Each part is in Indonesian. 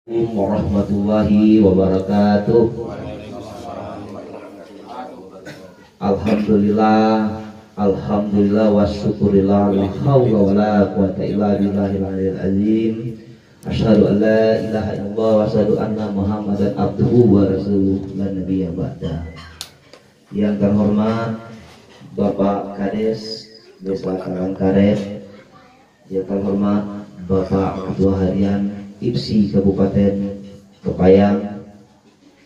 Warahmatullahi wabarakatuh. Alhamdulillah wa syukurillah, la haula wa la quwata illa billahil aliyyil azim. Asyhadu an la ilaha illallah wa asyhadu anna Muhammadan abduhu wa rasuluh la nabiyya ba'da. Yang terhormat Bapak Kades Desa Karangkaret, yang terhormat Bapak Ketua Harian IPSI Kabupaten Kepayang,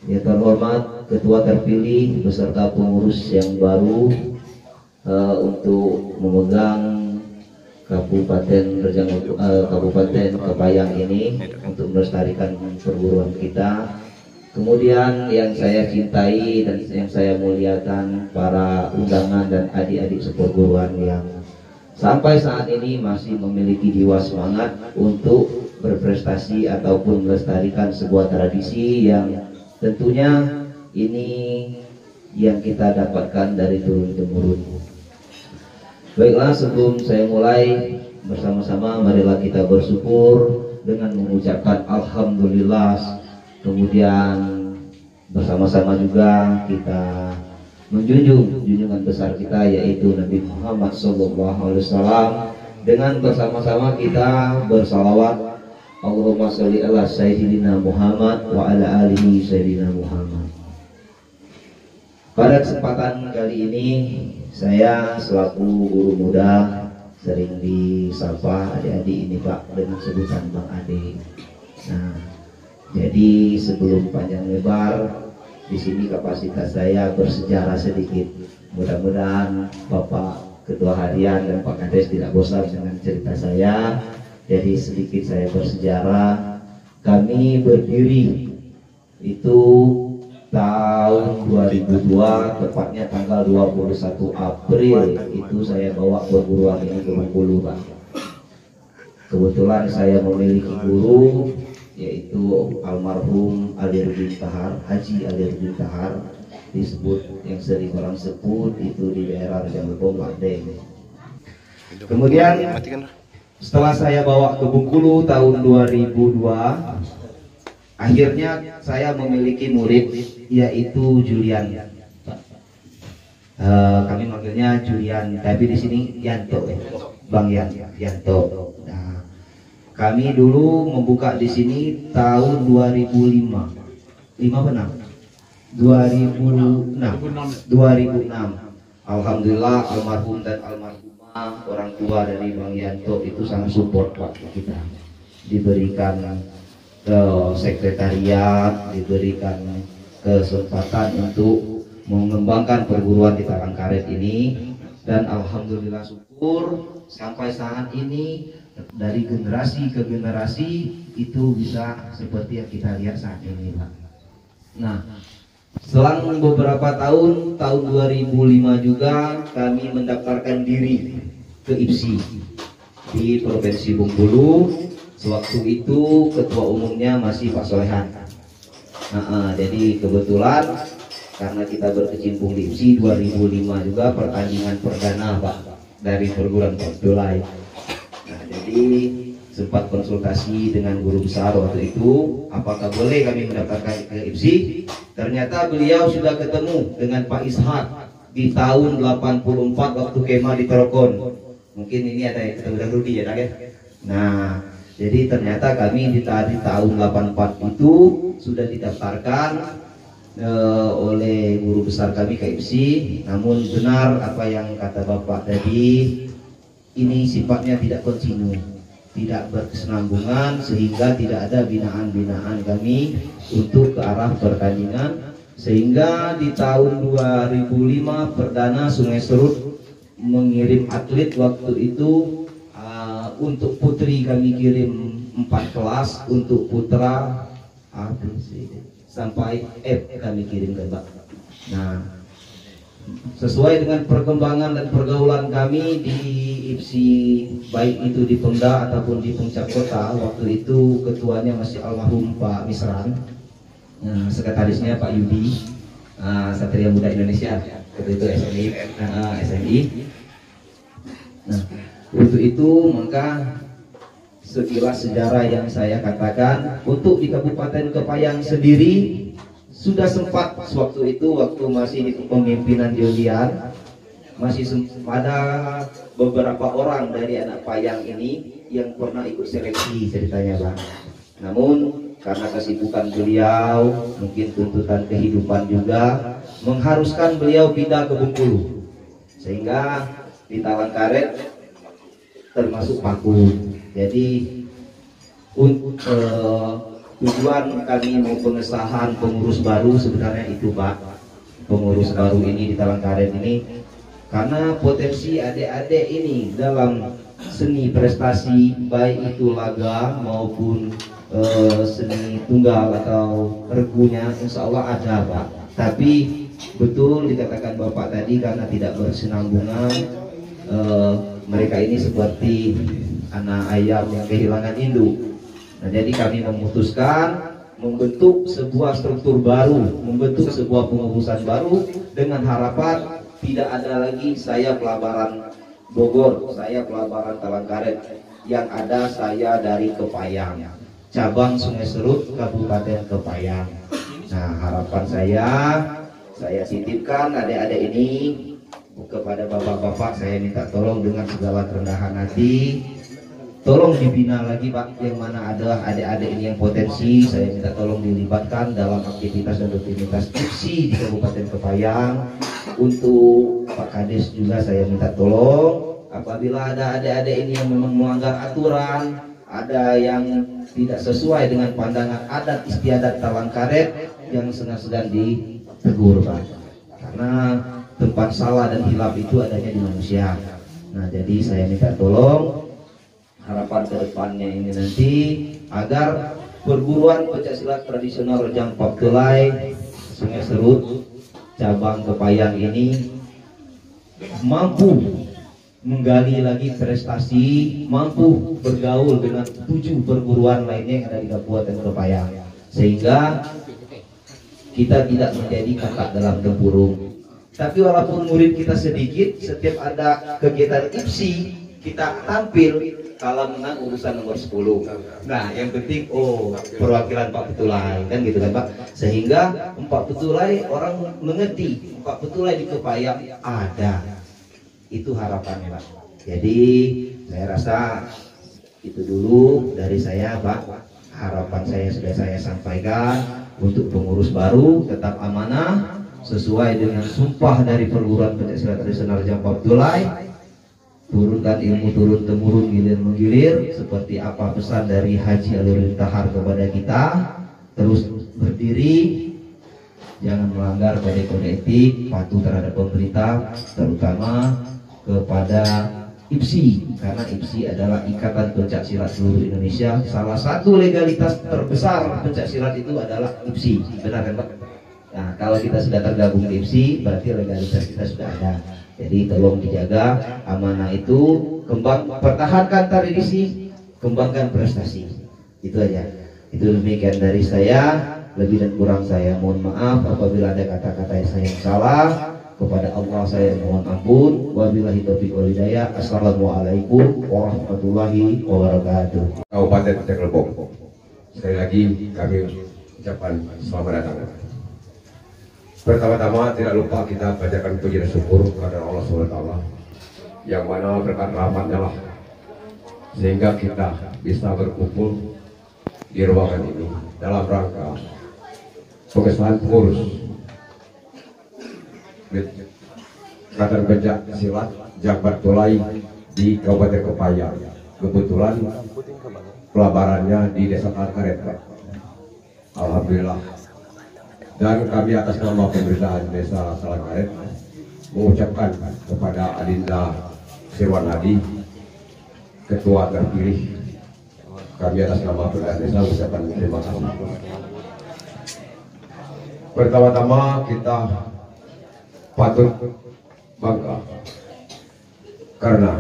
yang terhormat Ketua terpilih beserta pengurus yang baru untuk memegang Kabupaten Kabupaten Kepayang ini untuk melestarikan perguruan kita. Kemudian yang saya cintai dan yang saya muliakan para undangan dan adik-adik seperguruan yang sampai saat ini masih memiliki jiwa semangat untuk berprestasi ataupun melestarikan sebuah tradisi yang tentunya ini yang kita dapatkan dari turun-temurun. Baiklah, sebelum saya mulai, bersama-sama marilah kita bersyukur dengan mengucapkan alhamdulillah. Kemudian bersama-sama juga kita menjunjung junjungan besar kita, yaitu Nabi Muhammad SAW, dengan bersama-sama kita bersalawat Allahumma sholli ala sayyidina Muhammad wa ala alihi sayyidina Muhammad. Pada kesempatan kali ini saya selaku guru muda sering disapa adik-adik ini Pak dengan sebutan Bang Ade. Nah, jadi sebelum panjang lebar, di sini kapasitas saya bersejarah sedikit. Mudah-mudahan Bapak Ketua Harian dan Pak Kades tidak bosan dengan cerita saya. Jadi sedikit saya bersejarah. Kami berdiri itu tahun 2002, tepatnya tanggal 21 April itu saya bawa perguruan ini ke Bengkulu, Pak. Kebetulan saya memiliki guru yaitu almarhum Alir bin Tahar, Haji Alir bin Tahar, disebut yang sering orang sebut itu di daerah Jambu Madeng. Kemudian setelah saya bawa ke Bengkulu tahun 2002, akhirnya saya memiliki murid yaitu Julian. Kami manggilnya Julian, tapi di sini Yanto, Bang Yanto. Nah, kami dulu membuka di sini tahun 2005. 2006. Alhamdulillah almarhum dan almarhumah orang tua dari Bang Yanto itu sangat support Pak kita. Diberikan sekretariat, diberikan kesempatan untuk mengembangkan perguruan di Karangkaret ini, dan alhamdulillah syukur sampai saat ini dari generasi ke generasi itu bisa seperti yang kita lihat saat ini, Pak. Nah, selang beberapa tahun 2005 juga kami mendaftarkan diri ke IPSI di Provinsi Bengkulu. Sewaktu itu ketua umumnya masih Pak Solehan. Jadi kebetulan karena kita berkecimpung di IPSI 2005 juga pertandingan perdana Pak dari perguruan Dolai. Nah, jadi sempat konsultasi dengan guru besar waktu itu, apakah boleh kami mendaftarkan ke IPSI. Ternyata beliau sudah ketemu dengan Pak Ishak di tahun 84 waktu kemah di Trokon. Mungkin ini ada yang ketemu dengan Rudi ya, kan? Nah, jadi ternyata kami di tahun 84 itu sudah didaftarkan oleh guru besar kami ke IPSI. Namun benar apa yang kata Bapak tadi, ini sifatnya tidak kontinu, tidak berkesinambungan, sehingga tidak ada binaan-binaan kami untuk ke arah pertandingan. Sehingga di tahun 2005 perdana Sungai Serut mengirim atlet waktu itu. Untuk putri kami kirim 4 kelas, untuk putra A, B, C, sampai F kami kirim ke Pak. Nah, sesuai dengan perkembangan dan pergaulan kami di IPSI, baik itu di Pemda ataupun di Puncak Kota, waktu itu ketuanya masih almarhum Pak Misran, sekretarisnya Pak Yudi, Satria Muda Indonesia, waktu itu SMI. Nah, untuk itu maka sekilas sejarah yang saya katakan. Untuk di Kabupaten Kepayang sendiri sudah sempat waktu itu, waktu masih di kepemimpinan Julian, masih ada beberapa orang dari anak Payang ini yang pernah ikut seleksi ceritanya Bang. Namun karena kesibukan beliau, mungkin tuntutan kehidupan juga mengharuskan beliau pindah ke Bengkulu, sehingga di Talangkaret termasuk Paku. Jadi tujuan kami mau pengesahan pengurus baru sebenarnya itu Pak, pengurus baru ini di Talangkaret ini, karena potensi adik-adik ini dalam seni prestasi baik itu laga maupun seni tunggal atau regunya insya Allah ada Pak. Tapi betul dikatakan Bapak tadi, karena tidak bersinambungan, mereka ini seperti anak ayam yang kehilangan induk. Nah, jadi kami memutuskan membentuk sebuah struktur baru, membentuk sebuah pengurusan baru dengan harapan tidak ada lagi saya pelabaran Bogor, saya pelabaran Talangkaret, yang ada saya dari Kepayang, cabang Sungai Serut, Kabupaten Kepayang. Nah, harapan saya titipkan adik-adik ini kepada bapak-bapak, saya minta tolong dengan segala kerendahan hati, tolong dibina lagi Pak, yang mana ada adik-adik ini yang potensi, saya minta tolong dilibatkan dalam aktivitas dan rutinitas IPSI di Kabupaten Kepayang. Untuk Pak Kades juga saya minta tolong, apabila ada adik-adik ini yang memang melanggar aturan, ada yang tidak sesuai dengan pandangan adat istiadat Talangkaret, yang sedang ditegur Pak, karena tempat salah dan hilaf itu adanya di manusia. Nah, jadi saya minta tolong harapan kedepannya ini nanti agar perguruan pencaksilat tradisional Rejang Paptulai Sungai Serut cabang Kepayang ini mampu menggali lagi prestasi, mampu bergaul dengan 7 perguruan lainnya yang ada di Kabupaten Kepayang, sehingga kita tidak menjadi kakak dalam tempurung. Tapi walaupun murid kita sedikit, setiap ada kegiatan IPSI kita tampil, kalau menang urusan nomor 10. Nah, yang penting perwakilan Pak Petulai, kan gitu kan Pak, sehingga Pak Petulai orang mengerti Pak Petulai di Kepayang ada. Itu harapannya Pak. Jadi saya rasa itu dulu dari saya Pak. Harapan saya sudah saya sampaikan. Untuk pengurus baru tetap amanah sesuai dengan sumpah dari perguruan pencaksilat tradisional Rejang Paptulai, turunkan ilmu turun temurun gilir menggilir, seperti apa pesan dari Haji Alurul Tahar kepada kita, terus berdiri, jangan melanggar kode-kode etik, patuh terhadap pemerintah, terutama kepada IPSI, karena IPSI adalah Ikatan Pencaksilat Seluruh Indonesia. Salah satu legalitas terbesar pencaksilat itu adalah IPSI, benar kan Pak? Nah, kalau kita sudah tergabung di IPSI, berarti legalitas kita sudah ada. Jadi tolong dijaga amanah itu, pertahankan tradisi, kembangkan prestasi. Itu aja. Itu demikian dari saya. Lebih dan kurang saya mohon maaf apabila ada kata-kata yang saya salah. Kepada Allah saya mohon ampun. Wabillahi taufiq wal hidayah. Assalamualaikum warahmatullahi wabarakatuh. Kabupaten Cirebon. Sekali lagi kami ucapkan selamat datang. Pertama-tama tidak lupa kita bacakan puji dan syukur kepada Allah SWT, yang mana berkat rahmatnya lah sehingga kita bisa berkumpul di ruangan ini dalam rangka pengesahan pengurus Ikatan Pencaksilat Rejang Paptulai di Kabupaten Kepayang. Kebetulan pelabarannya di Desa Talangkaret, Pak. Alhamdulillah. Dan kami atas nama pemerintahan Desa Talangkaret mengucapkan kepada Adinda Sirwan Hadi, Ketua terpilih, kami atas nama pemerintahan desa mengucapkan terima kasih. Pertama-tama kita patut bangga karena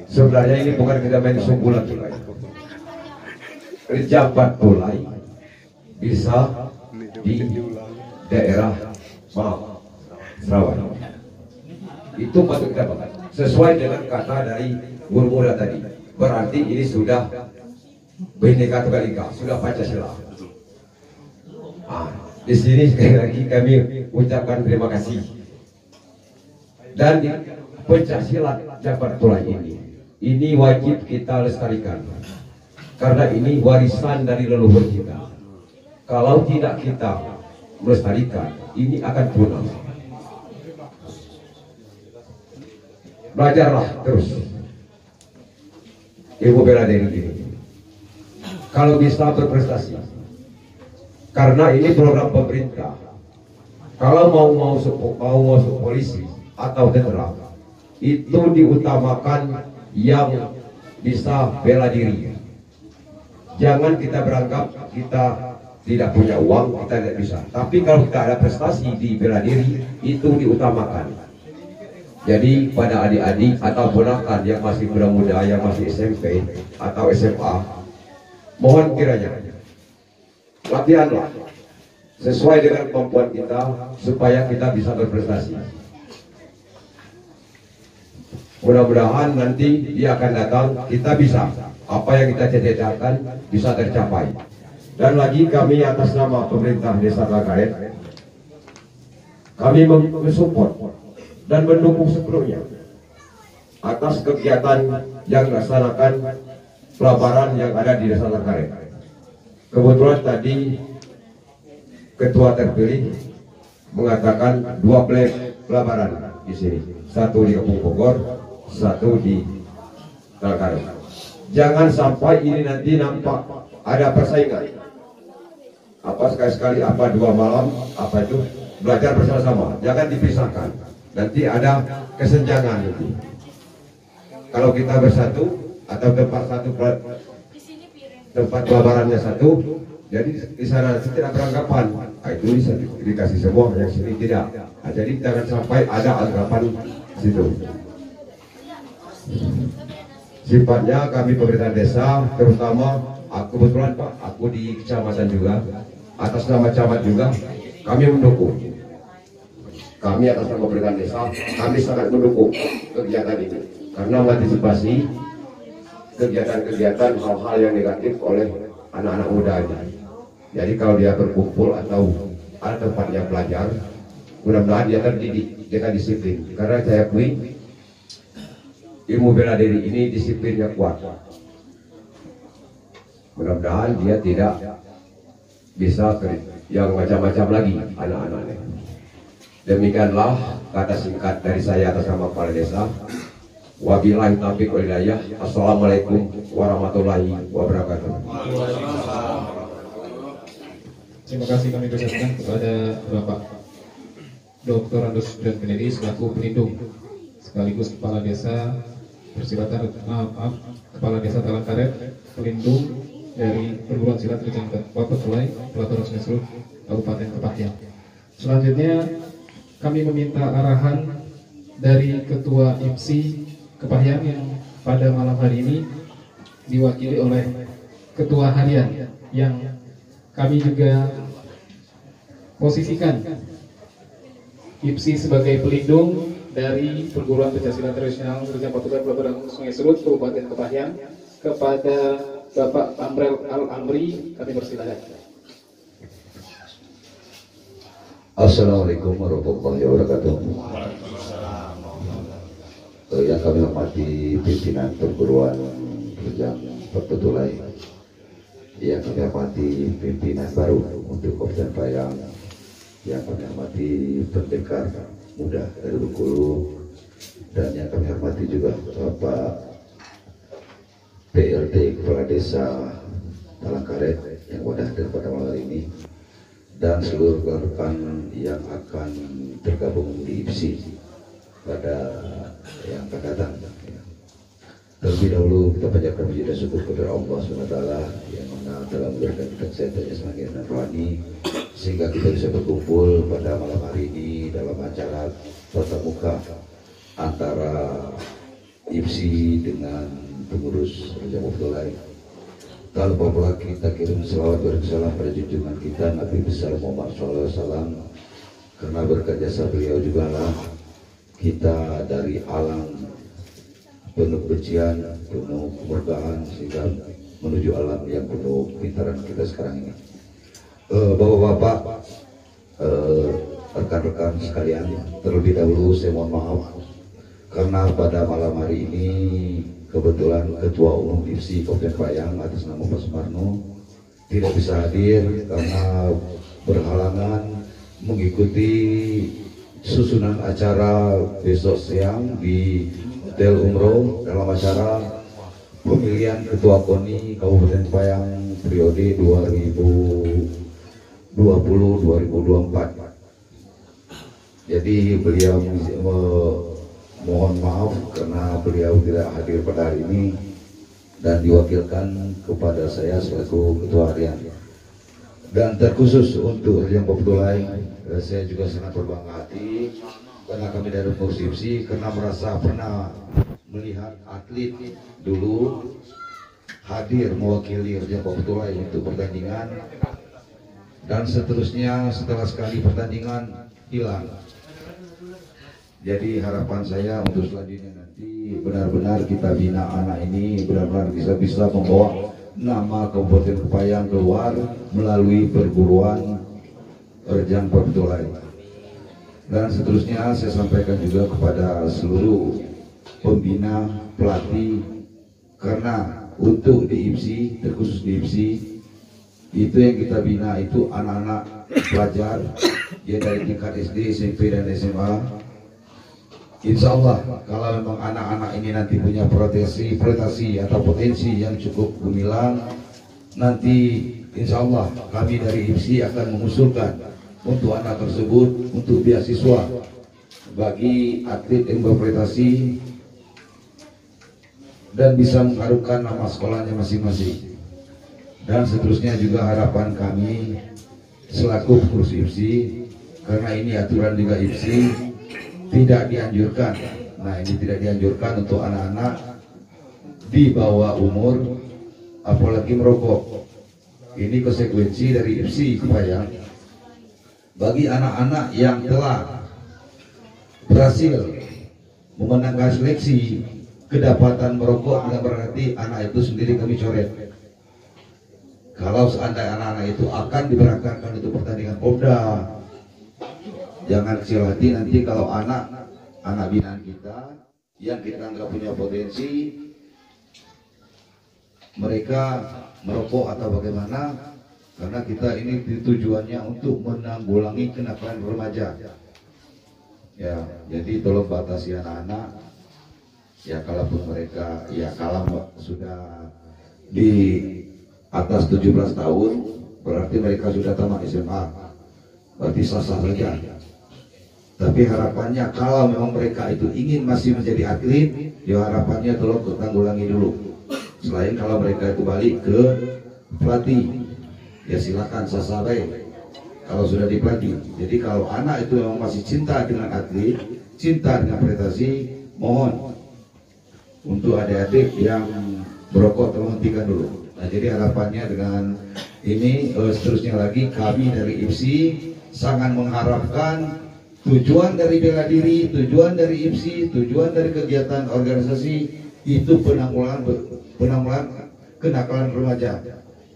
sebenarnya ini bukan kita main sunggulan Tulai. Rejang Paptulai bisa di daerah Sarawak. Itu patut kita bangga. Sesuai dengan kata dari guru muda tadi, berarti ini sudah Bhinneka Tunggal Ika, sudah Pancasila. Di sini sekali lagi kami ucapkan terima kasih. Dan pencaksilat Jabar Tulai ini wajib kita lestarikan, karena ini warisan dari leluhur kita. Kalau tidak kita melestarikan, ini akan punah. Belajarlah terus ilmu bela diri ini, kalau bisa berprestasi, karena ini program pemerintah. Kalau mau masuk polisi atau tentara, itu diutamakan yang bisa bela diri. Jangan kita beranggap kita tidak punya uang, kita tidak bisa. Tapi kalau kita ada prestasi di bela diri, itu diutamakan. Jadi pada adik-adik atau ponakan yang masih muda-muda, yang masih SMP atau SMA, mohon kiranya latihanlah sesuai dengan kemampuan kita supaya kita bisa berprestasi. Mudah-mudahan nanti dia akan datang, kita bisa apa yang kita cita-citakan bisa tercapai. Dan lagi kami atas nama pemerintah Desa Talangkaret, kami mensupport dan mendukung sepenuhnya atas kegiatan yang dilaksanakan pelabaran yang ada di Desa Talangkaret. Kebetulan tadi ketua terpilih mengatakan 2 pelabaran di sini, 1 di Kampung Bogor, 1 di Talangkaret. Jangan sampai ini nanti nampak ada persaingan. Apa sekali-sekali, apa 2 malam, apa itu belajar bersama-sama, jangan dipisahkan. Nanti ada kesenjangan nanti. Kalau kita bersatu atau tempat pelabarannya satu, jadi di sana tidak beranggapan itu bisa dikasih semua, yang sini tidak. Jadi jangan sampai ada anggapan situ. Sifatnya kami pemerintah desa, terutama aku kebetulan Pak, aku di kecamatan juga, atas nama camat juga, kami mendukung. Kami atas nama pemerintah desa, kami sangat mendukung kegiatan ini karena mengantisipasi kegiatan-kegiatan hal-hal yang negatif oleh anak-anak muda ini. Jadi kalau dia berkumpul atau ada tempatnya belajar, mudah-mudahan dia terdidik, dia akan disiplin. Karena saya akui ilmu bela diri ini disiplinnya kuat. Mudah-mudahan dia tidak bisa yang macam-macam lagi anak-anaknya. Demikianlah kata singkat dari saya atas nama kepala desa. Wabillahi taufiq wal hidayah. Assalamualaikum warahmatullahi wabarakatuh. Terima kasih kami ucapkan kepada Bapak Dr. Andus John Kennedy selaku pelindung sekaligus kepala desa kepala desa Talangkaret, pelindung dari perguruan silat Kecamatan Bapak Tulai, Pelataran Sungai Serut, Kabupaten Kepahyang. Selanjutnya kami meminta arahan dari Ketua IPSI Kepahyang yang pada malam hari ini diwakili oleh Ketua Harian yang kami juga posisikan IPSI sebagai pelindung dari perguruan pencaksilat tradisional Kerajaan Patukai Pelataran Sungai Serut, Kabupaten Kepahyang, kepada Bapak Amrel Al-Amri, kami persilakan. Assalamualaikum warahmatullahi wabarakatuh. Yang kami hormati pimpinan perguruan Kerajaan Pertutulai, yang kami hormati pimpinan baru untuk Kabupaten Kepahyang, yang kami hormati pendekar muda dari Bengkulu, dan yang kami hormati juga Bapak PLT Kepala Desa Talangkaret yang hadir pada malam hari ini, dan seluruh rekan yang akan tergabung di IPSI pada yang akan datang. Terlebih dahulu kita panjatkan puji dan syukur kepada Allah SWT yang mana telah memberikan kita kesehatan jasmani dan rohani sehingga kita bisa berkumpul pada malam hari ini dalam acara tatap muka antara IPSI dengan pengurus Kerajaan Patukai. Kalau pula kita kirim selawat bersalam pada junjungan kita Nabi besar Muhammad SAW, karena berkat jasa beliau juga lah kita dari alam penuh kebencian, penuh kemurkaan, sehingga menuju alam yang penuh pintaran kita sekarang ini. Bapak-bapak, rekan-rekan sekalian, terlebih dahulu saya mohon maaf karena pada malam hari ini kebetulan Ketua Umum IPSI Kabupaten Payang atas nama Pak Sumarno tidak bisa hadir karena berhalangan mengikuti susunan acara besok siang di Hotel Umroh dalam acara pemilihan Ketua KONI Kabupaten Payang periode 2020-2024. Jadi beliau mohon maaf karena beliau tidak hadir pada hari ini dan diwakilkan kepada saya selaku Ketua Harian. Dan terkhusus untuk yang Babtulai, saya juga sangat berbangga hati karena kami dari pengurus IPSI karena merasa pernah melihat atlet dulu hadir mewakili Rejang Babtulai untuk pertandingan dan seterusnya setelah sekali pertandingan hilang. Jadi harapan saya untuk selanjutnya nanti benar-benar kita bina anak ini, benar-benar bisa membawa nama Kabupaten Payang keluar melalui perguruan Rejang Babtulai. Dan seterusnya saya sampaikan juga kepada seluruh pembina, pelatih, karena untuk di IPSI, terkhusus di IPSI, itu yang kita bina itu anak-anak pelajar ya dari tingkat SD, SMP dan SMA. Insya Allah kalau memang anak-anak ini nanti punya prestasi atau potensi yang cukup gemilang, nanti insya Allah kami dari IPSI akan mengusulkan untuk anak tersebut untuk beasiswa bagi atlet yang berprestasi dan bisa mengharumkan nama sekolahnya masing-masing. Dan seterusnya juga harapan kami selaku pengurus IPSI, karena ini aturan Liga IPSI tidak dianjurkan. Nah, ini tidak dianjurkan untuk anak-anak di bawah umur apalagi merokok. Ini konsekuensi dari IPSI Payang bagi anak-anak yang telah berhasil memenangkan seleksi kedapatan merokok, tidak berarti anak itu sendiri kami coret. Kalau seandainya anak-anak itu akan diberangkatkan untuk pertandingan Popda, jangan kecil hati nanti kalau anak binaan kita yang kita anggap punya potensi mereka merokok atau bagaimana, karena kita ini tujuannya untuk menanggulangi kenakalan remaja. Ya, jadi tolong batasi anak-anak. Ya, kalaupun mereka kalau sudah di atas 17 tahun berarti mereka sudah tamat SMA, berarti sah-sah saja. Tapi harapannya kalau memang mereka itu ingin masih menjadi atlet, ya harapannya tolong tanggulangi dulu. Selain kalau mereka itu balik ke pelatih, ya silakan sah-sah baik kalau sudah dipelatih. Jadi kalau anak itu memang masih cinta dengan atlet, cinta dengan prestasi, mohon untuk adik-adik yang merokok tolong hentikan dulu. Nah, jadi harapannya dengan ini seterusnya lagi kami dari IPSI sangat mengharapkan tujuan dari bela diri, tujuan dari IPSI, tujuan dari kegiatan organisasi itu penanggulangan kenakalan remaja.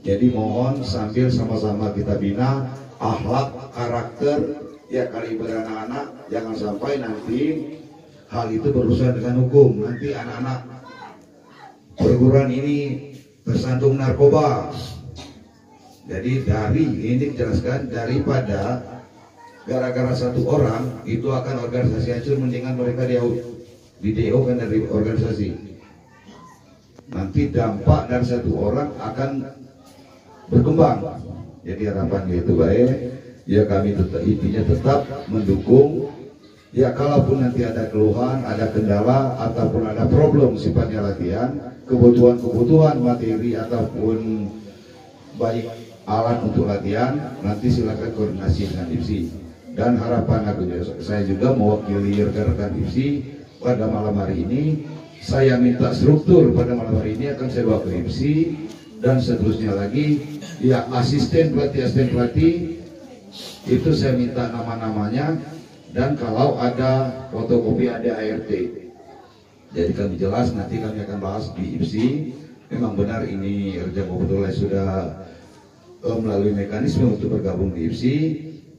Jadi mohon sambil sama-sama kita bina akhlak, karakter, ya kaliber anak-anak, jangan sampai nanti hal itu berurusan dengan hukum. Nanti anak-anak perguruan ini tersandung narkoba. Jadi dari ini dijelaskan daripada gara-gara satu orang itu akan organisasi hancur, mendingan mereka di DO kan dari organisasi. Nanti dampak dari satu orang akan berkembang. Jadi harapannya itu baik. Ya kami tetap mendukung. Ya kalaupun nanti ada keluhan, ada kendala ataupun ada problem sifatnya latihan, kebutuhan materi ataupun baik alat untuk latihan, nanti silakan koordinasi dengan IPSI. Dan harapan saya juga mewakili rekan-rekan IPSI pada malam hari ini, saya minta struktur pada malam hari ini akan saya bawa ke IPSI dan seterusnya lagi. Ya asisten pelatih itu saya minta nama-namanya, dan kalau ada fotokopi ada ART. Jadi kami jelas nanti kami akan bahas di IPSI. Memang benar ini Rejab Abdullah sudah melalui mekanisme untuk bergabung di IPSI,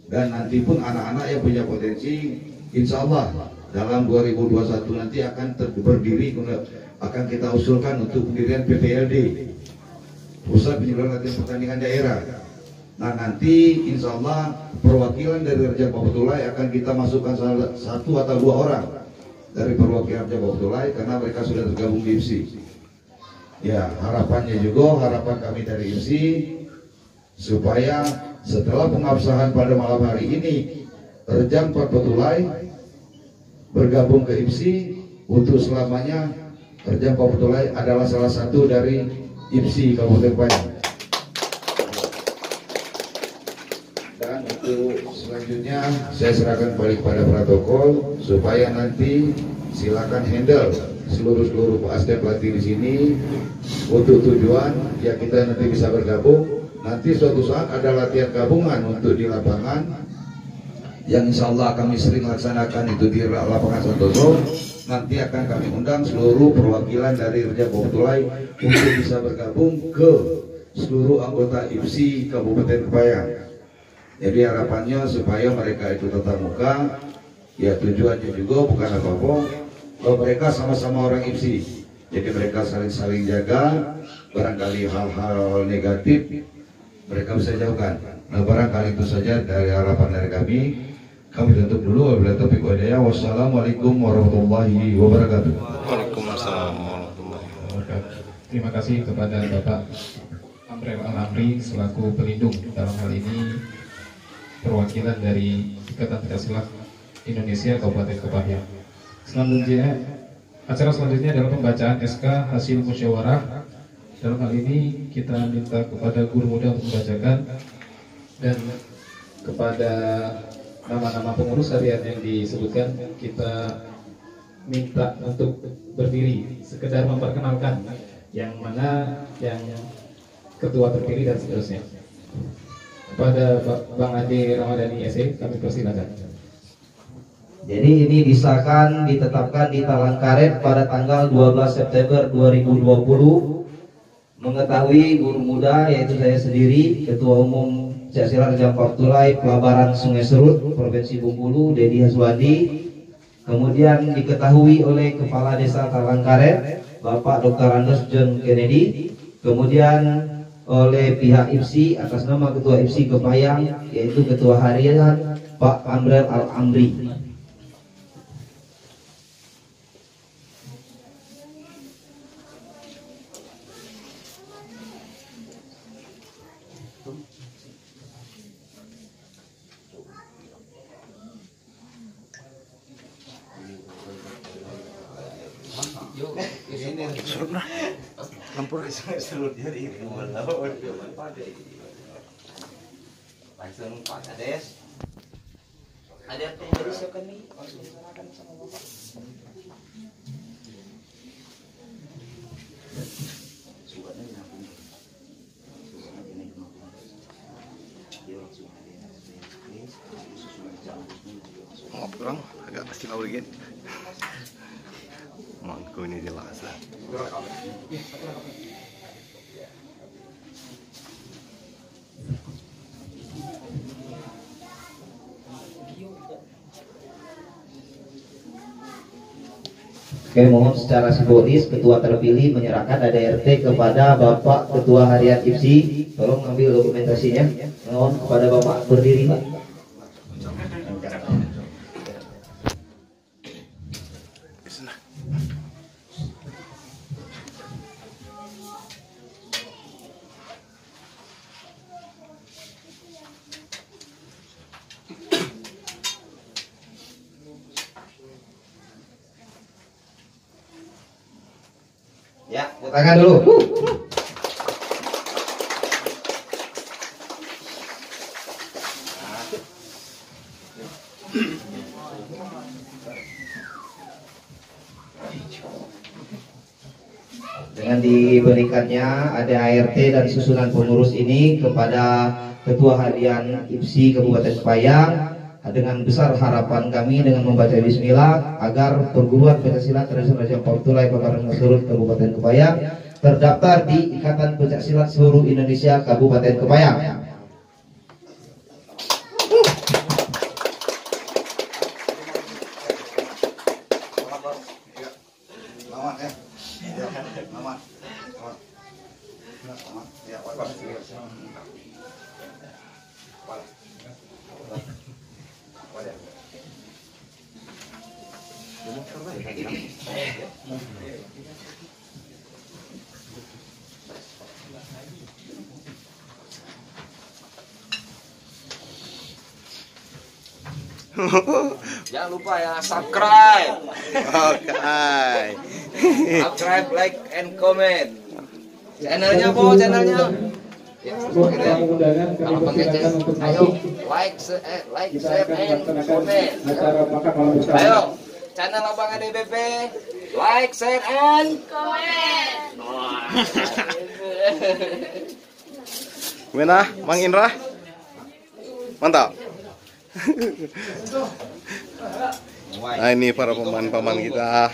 dan nanti pun anak-anak yang punya potensi insya Allah dalam 2021 nanti akan berdiri, akan kita usulkan untuk pendirian PPLD, Pusat Penyuluhan Latihan Pertandingan Daerah. Nah nanti insya Allah perwakilan dari Rejab Abdullah akan kita masukkan satu atau dua orang dari perwakilan Rejab Abdullah karena mereka sudah tergabung di IPSI. Ya, harapannya juga, harapan kami dari IPSI supaya setelah pengabsahan pada malam hari ini Rejab Abdullah bergabung ke IPSI untuk selamanya. Rejab Abdullah adalah salah satu dari IPSI Kabupaten Payang. Dan untuk selanjutnya saya serahkan balik pada protokol supaya nanti silakan handle seluruh asisten pelatih di sini untuk tujuan ya kita nanti bisa bergabung. Nanti suatu saat ada latihan gabungan untuk di lapangan yang insya Allah kami sering laksanakan itu di lapangan Santoso. Nanti akan kami undang seluruh perwakilan dari Rejab Abdullah untuk bisa bergabung ke seluruh anggota IPSI Kabupaten Payang. Jadi harapannya supaya mereka itu tatap muka, ya tujuannya juga bukan apa-apa, bahwa mereka sama-sama orang IPSI. Jadi mereka saling-saling jaga, barangkali hal-hal negatif mereka bisa jauhkan. Nah barangkali itu saja dari harapan dari kami. Kami tutup dulu. Wabillahi taufiq wal hidayah. Wassalamualaikum warahmatullahi wabarakatuh. Waalaikumsalam warahmatullahi wabarakatuh. Terima kasih kepada Bapak Amrel Al-Amri selaku pelindung dalam hal ini perwakilan dari Ikatan Pencaksilat Indonesia Kabupaten Payang. Selanjutnya, acara selanjutnya adalah pembacaan SK hasil musyawarah. Dalam hal ini kita minta kepada guru muda untuk membacakan, dan kepada nama-nama pengurus harian yang disebutkan kita minta untuk berdiri sekedar memperkenalkan yang mana yang ketua terpilih dan seterusnya. Kepada Bang Ade Ramadhani SE kami persilakan. Jadi ini disahkan ditetapkan di Talangkaret pada tanggal 12 September 2020. Mengetahui guru muda yaitu saya sendiri, Ketua Umum Pencaksilat Rejab Abdullah Pelabaran Sungai Serut Provinsi Bengkulu Dedi Haswandi. Kemudian diketahui oleh Kepala Desa Talangkaret Bapak Dr. Andes John Kennedy. Kemudian oleh pihak IPSI atas nama Ketua IPSI Kepayang yaitu Ketua Harian Pak Amrel Al-Amri. Langsung Pak Kades. Ada yang disiapkan nih, langsung diserahkan sama Bapak. Ngobrol agak pasti mau begini. Mangku ini jelas. Oke, mohon secara simbolis Ketua terpilih menyerahkan ADRT kepada Bapak Ketua Harian IPSI. Tolong ambil dokumentasinya. Mohon kepada Bapak berdiri, Pak. Ya, tepuk tangan dulu. Dengan diberikannya ada ART dan susunan pengurus ini kepada Ketua Harian IPSI Kabupaten Payang, Dengan besar harapan kami dengan membaca bismillah agar perguruan pencaksilat tradisional Raja Pautulai Pelataran Surut Kabupaten Kepayang terdaftar di Ikatan Pencaksilat Seluruh Indonesia Kabupaten Kepayang. Jangan lupa ya subscribe, Oke. subscribe, like, and comment. Channelnya po, channelnya. Tamu undangan kami persilakan untuk Ayo, masuk. like, Kita share, akan and melaksanakan comment. acara makan malam bersama. Ayo, channel Abang ADBP, like, share, and Gimana, Mang Indra? Mantap. Nah, ini para pemain-pemain kita.